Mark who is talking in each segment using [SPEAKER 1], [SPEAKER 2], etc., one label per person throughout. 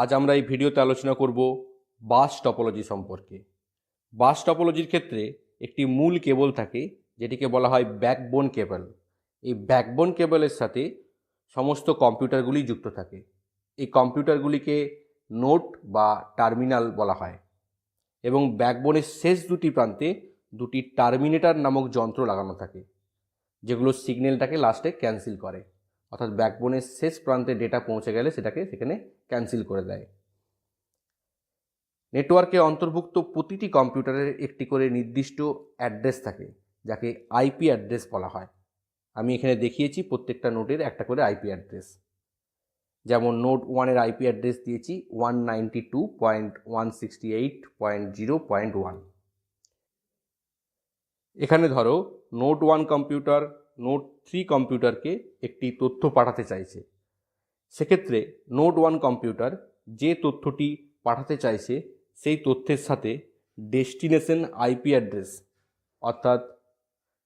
[SPEAKER 1] আজ আমরা এই ভিডিওতে আলোচনা করব বাস টপোলজি সম্পর্কে। বাস টপোলজির ক্ষেত্রে একটি মূল কেবল থাকে যেটিকে বলা হয় ব্যাকবোন কেবল। এই ব্যাকবোন কেবলের সাথে সমস্ত কম্পিউটারগুলি যুক্ত থাকে। এই কম্পিউটারগুলিকে নোড বা টার্মিনাল বলা হয় এবং ব্যাকবোনের শেষ দুটি প্রান্তে দুটি টার্মিনেটর নামক যন্ত্র লাগানো থাকে, যেগুলো সিগন্যালটাকে লাস্টে ক্যান্সেল করে, অর্থাৎ ব্যাকবোনের শেষ প্রান্তে ডেটা পৌঁছে গেলে সেটাকে সেখানে ক্যান্সেল করে দেয়। নেটওয়ার্কে অন্তর্ভুক্ত প্রতিটি কম্পিউটারের একটি করে নির্দিষ্ট অ্যাড্রেস থাকে, যাকে আইপি অ্যাড্রেস বলা হয়। আমি এখানে দেখিয়েছি প্রত্যেকটা নোডের একটা করে আইপি অ্যাড্রেস। যেমন নোড 1-এর আইপি অ্যাড্রেস দিয়েছি 192.168.0.1। এখানে ধরো নোড 1 কম্পিউটার নোড 3 কম্পিউটারকে একটি তথ্য পাঠাতে চাইছে। সেক্ষেত্রে নোড 1 কম্পিউটার যে তথ্যটি পাঠাতে চাইছে সেই তথ্যের সাথে ডেস্টিনেশন আইপি অ্যাড্রেস, অর্থাৎ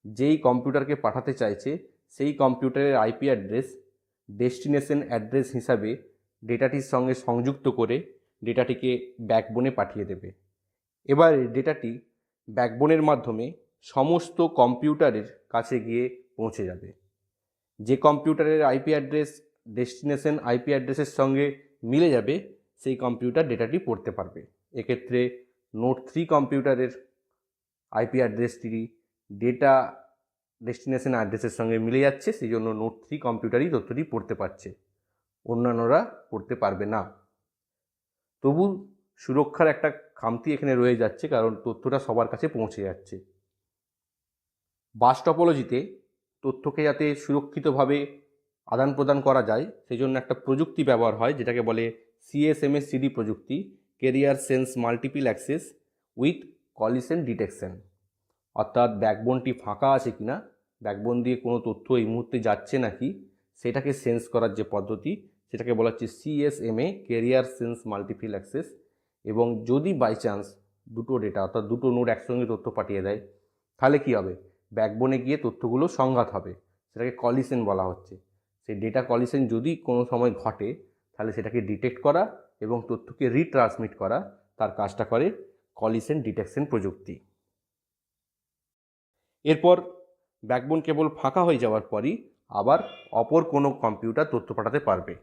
[SPEAKER 1] যেই কম্পিউটারকে পাঠাতে চাইছে সেই কম্পিউটারের আইপি অ্যাড্রেস ডেস্টিনেশন অ্যাড্রেস হিসাবে ডেটাটির সঙ্গে সংযুক্ত করে ডেটাটিকে ব্যাকবোনে পাঠিয়ে দেবে। এবার ডেটাটি ব্যাকবোনের মাধ্যমে সমস্ত কম্পিউটারের কাছে গিয়ে পৌঁছে যাবে। যে কম্পিউটারের আইপি অ্যাড্রেস ডেস্টিনেশন আইপি অ্যাড্রেসের সঙ্গে মিলে যাবে সেই কম্পিউটার ডেটাটি পড়তে পারবে। এক্ষেত্রে নোড 3 কম্পিউটারের আইপি অ্যাড্রেসটি ডেটা ডেস্টিনেশন অ্যাড্রেসের সঙ্গে মিলে যাচ্ছে, সেই জন্য নোড 3 কম্পিউটারই তথ্যটি পড়তে পারছে, অন্যান্যরা পড়তে পারবে না। তবু সুরক্ষার একটা খামতি এখানে রয়ে যাচ্ছে, কারণ তথ্যটা সবার কাছে পৌঁছে যাচ্ছে। বাস টপোলজিতে তথ্যকে যাতে সুরক্ষিতভাবে আদান প্রদান করা যায় সেই জন্য একটা প্রযুক্তি ব্যবহার হয়, যেটাকে বলে CSMA-CD প্রযুক্তি, career sense multiple access with collision detection. অর্থাৎ ব্যাকবোনটি ফাঁকা আছে কিনা, ব্যাকবোন দিয়ে কোনো তথ্য এই মুহূর্তে যাচ্ছে নাকি, সেটাকে সেন্স করার যে পদ্ধতি সেটাকে বলা হচ্ছে CSMA, career sense multiple access. এবং যদি বাই চান্স দুটো ডেটা অর্থাৎ দুটো নোড একসঙ্গে তথ্য পাঠিয়ে দেয়, তাহলে কী হবে, ব্যাকবোনে গিয়ে তথ্যগুলো সংঘাত হবে, সেটাকে কলিশন বলা হচ্ছে। সেই ডেটা কলিশন যদি কোনো সময় ঘটে তাহলে সেটাকে ডিটেক্ট করা এবং তথ্যকে রিট্রান্সমিট করা, তার কাজটা করে কলিশন ডিটেকশন প্রযুক্তি। এরপর ব্যাকবোন কেবল ফাঁকা হয়ে যাওয়ার পরই আবার অপর কোনো কম্পিউটার তথ্য পাঠাতে পারবে।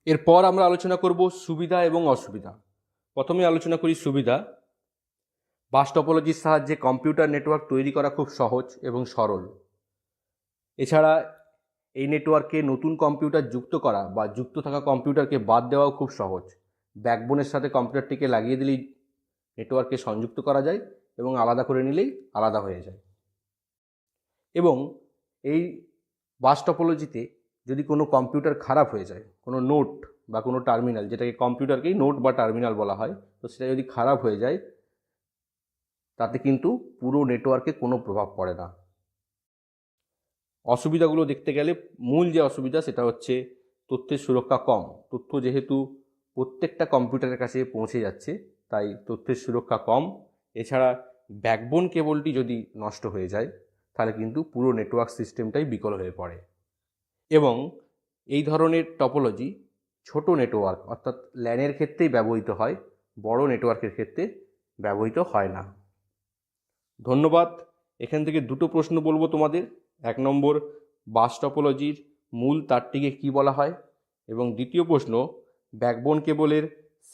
[SPEAKER 1] এরপর আমরা আলোচনা করব সুবিধা এবং অসুবিধা। প্রথমে আলোচনা করি সুবিধা। বাস টপোলজির সাহায্যে কম্পিউটার নেটওয়ার্ক তৈরি করা খুব সহজ এবং সরল। এছাড়া এই নেটওয়ার্কে নতুন কম্পিউটার যুক্ত করা বা যুক্ত থাকা কম্পিউটারকে বাদ দেওয়াও খুব সহজ। ব্যাকবোনের সাথে কম্পিউটারটিকে লাগিয়ে দিলেই নেটওয়ার্কে সংযুক্ত করা যায় এবং আলাদা করে নিলেই আলাদা হয়ে যায়। এবং এই বাস টপোলজিতে যদি কোনো কম্পিউটার খারাপ হয়ে যায়, কোনো নোট বা কোনো টার্মিনাল, যেটাকে কম্পিউটারকেই নোট বা টার্মিনাল বলা হয়, তো সেটা যদি খারাপ হয়ে যায় তাতে কিন্তু পুরো নেটওয়ার্কে কোনো প্রভাব পড়ে না। অসুবিধাগুলো দেখতে গেলে মূল যে অসুবিধা সেটা হচ্ছে তথ্যের সুরক্ষা কম। তথ্য যেহেতু প্রত্যেকটা কম্পিউটারের কাছে পৌঁছে যাচ্ছে তাই তথ্যের সুরক্ষা কম। এছাড়া ব্যাকবোন কেবলটি যদি নষ্ট হয়ে যায় তাহলে কিন্তু পুরো নেটওয়ার্ক সিস্টেমটাই বিকল হয়ে পড়ে। এবং এই ধরনের টপোলজি ছোট নেটওয়ার্ক অর্থাৎ ল্যানের ক্ষেত্রেই ব্যবহৃত হয়, বড় নেটওয়ার্কের ক্ষেত্রে ব্যবহৃত হয় না। ধন্যবাদ। এখান থেকে দুটো প্রশ্ন বলবো তোমাদের। 1 নম্বর, বাস টপোলজির মূল তারটিকে কী বলা হয়, এবং দ্বিতীয় প্রশ্ন, ব্যাকবোন কেবলের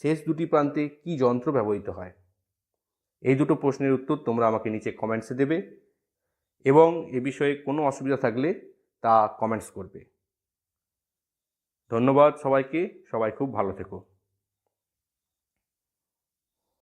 [SPEAKER 1] শেষ দুটি প্রান্তে কী যন্ত্র ব্যবহৃত হয়। এই দুটো প্রশ্নের উত্তর তোমরা আমাকে নিচে কমেন্টসে দেবে এবং এ বিষয়ে কোনো অসুবিধা থাকলে তা কমেন্টস করবে। ধন্যবাদ সবাইকে। সবাই খুব ভালো থেকো।